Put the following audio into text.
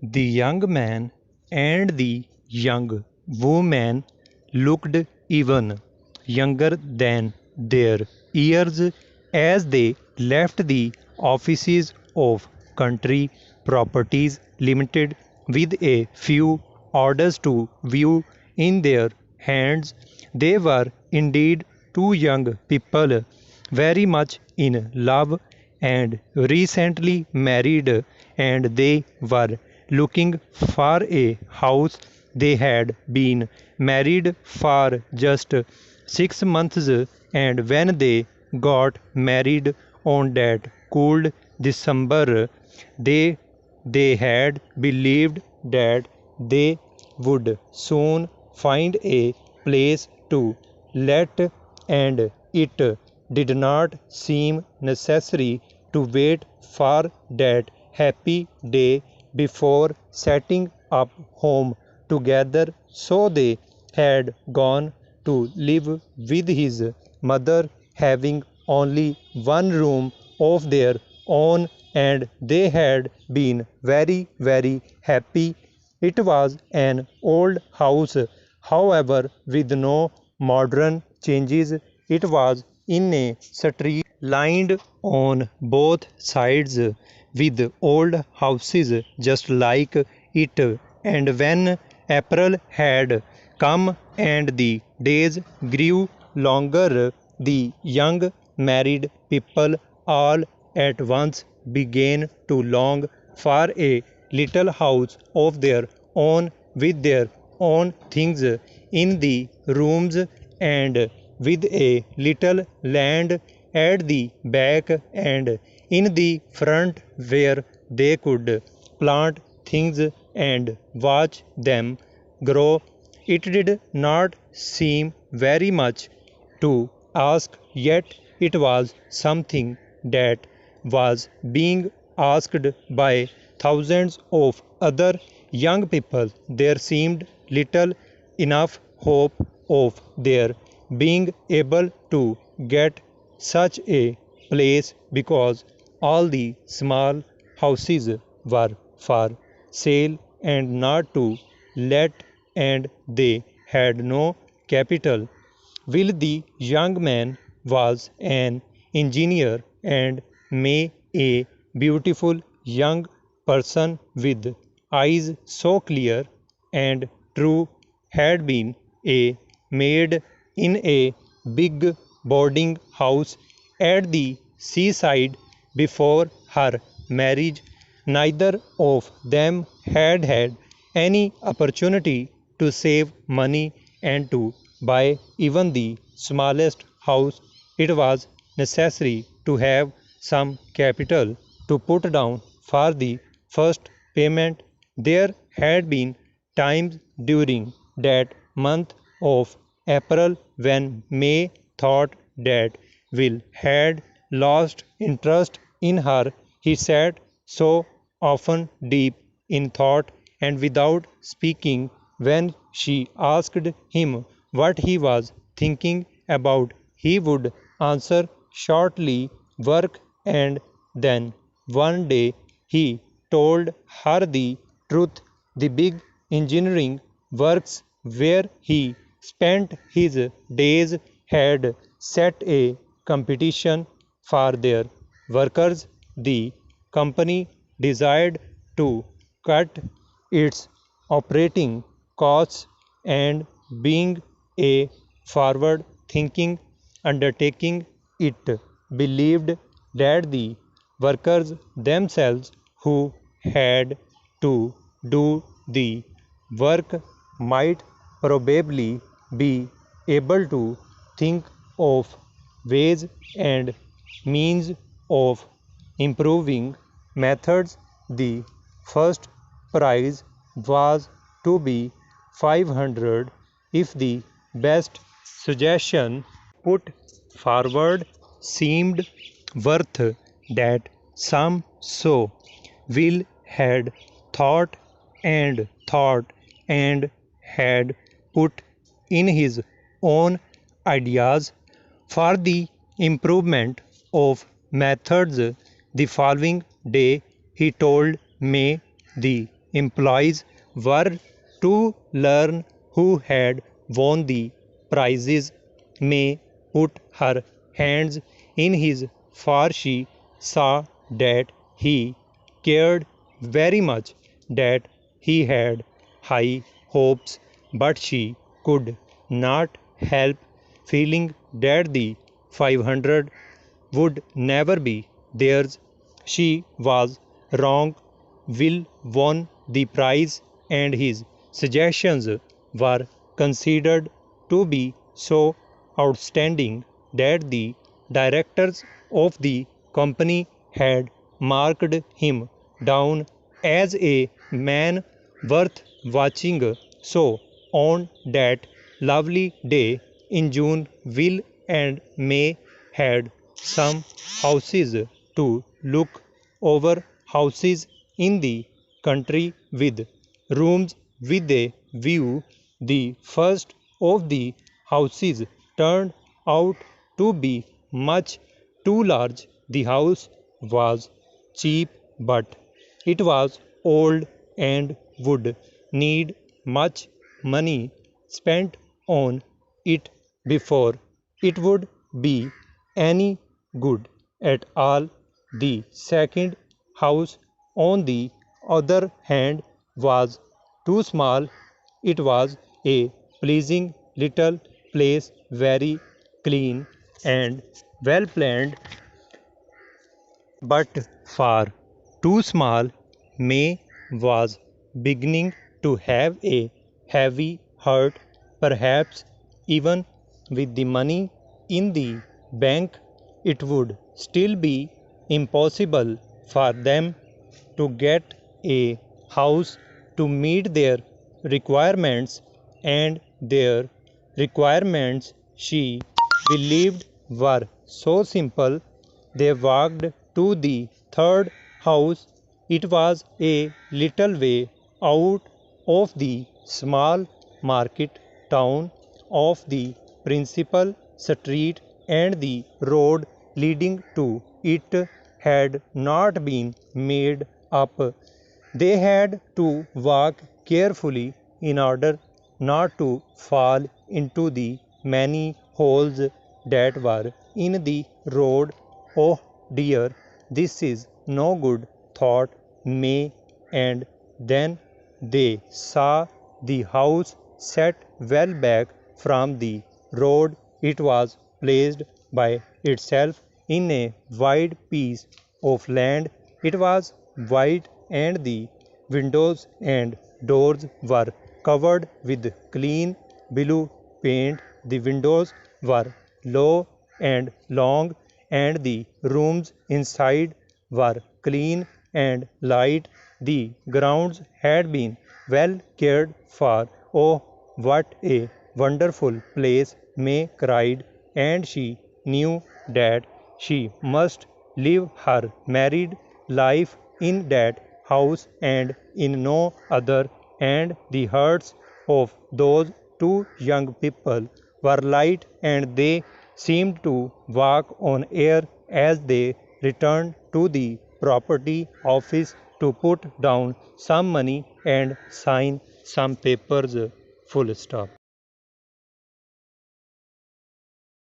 The young man and the young woman looked even younger than their years as they left the offices of Country Properties Limited with a few orders to view in their hands. They were indeed two young people very much in love and recently married, and they were looking for a house. They had been married for just 6 months, and when they got married on that cold December, they they had believed that they would soon find a place to let, and it did not seem necessary to wait for that happy day before setting up home together. So they had gone to live with his mother, having only one room of their own, and they had been very, very happy. It was an old house, however, with no modern changes. It was in a street lined on both sides with old houses just like it. And when April had come and the days grew longer, the young married people all at once began to long for a little house of their own with their own things in the rooms, and with a little land at the back and in the front where they could plant things and watch them grow. It did not seem very much to ask, yet it was something that was being asked by thousands of other young people. There seemed little enough hope of their being able to get such a place because all the small houses were for sale and not to let, and they had no capital. Will the young man was an engineer, and may a beautiful young person with eyes so clear and true had been a maid in a big boarding house at the seaside before her marriage. Neither of them had had any opportunity to save money and to buy even the smallest house. It was necessary to have some capital to put down for the first payment. There had been times during that month of April when May thought that Will had lost interest in her. He sat so often deep in thought and without speaking when she asked him what he was thinking about. He would answer shortly, work, and then one day he told her the truth. The big engineering works where he spent his days had set a competition for their workers. The company desired to cut its operating costs, and being a forward thinking undertaking, it believed that the workers themselves who had to do the work might probably be able to think of ways and means of improving methods. The first prize was to be 500 if the best suggestion put forward seemed worth that sum. So Will had thought and thought and had put in his own ideas for the improvement of methods. The following day he told May the employees were to learn who had won the prizes. May put her hands in his, for she saw that he cared very much, that he had high hopes, but she could not help feeling that the 500 would never be theirs. She was wrong. Will won the prize, and his suggestions were considered to be so outstanding that the directors of the company had marked him down as a man worth watching. So, on that lovely day in June, Will and May had some houses to look over, houses in the country with rooms with a view. The first of the houses turned out to be much too large. The house was cheap, but it was old and would need much money spent on it before it would be any good at all. The second house, on the other hand, was too small. It was a pleasing little place, very clean and well planned, but far too small. May was beginning to have a heavy heart. Perhaps even with the money in the bank, it would still be impossible for them to get a house to meet their requirements, and their requirements, she believed, were so simple. They walked to the third house. It was a little way out of the small market town of the principal street, and the road leading to it had not been made up. They had to walk carefully in order not to fall into the many holes that were in the road. Oh dear, this is no good, thought May, and then they saw the house set well back from the road. It was placed by itself in a wide piece of land. It was white, and the windows and doors were covered with clean blue paint. The windows were low and long, and the rooms inside were clean and light. The grounds had been well cared for. Oh, what a wonderful place! May cried, and she knew that she must live her married life in that house and in no other, and the hearts of those two young people were light, and they seemed to walk on air as they returned to the property office to put down some money and sign some papers. Full stop.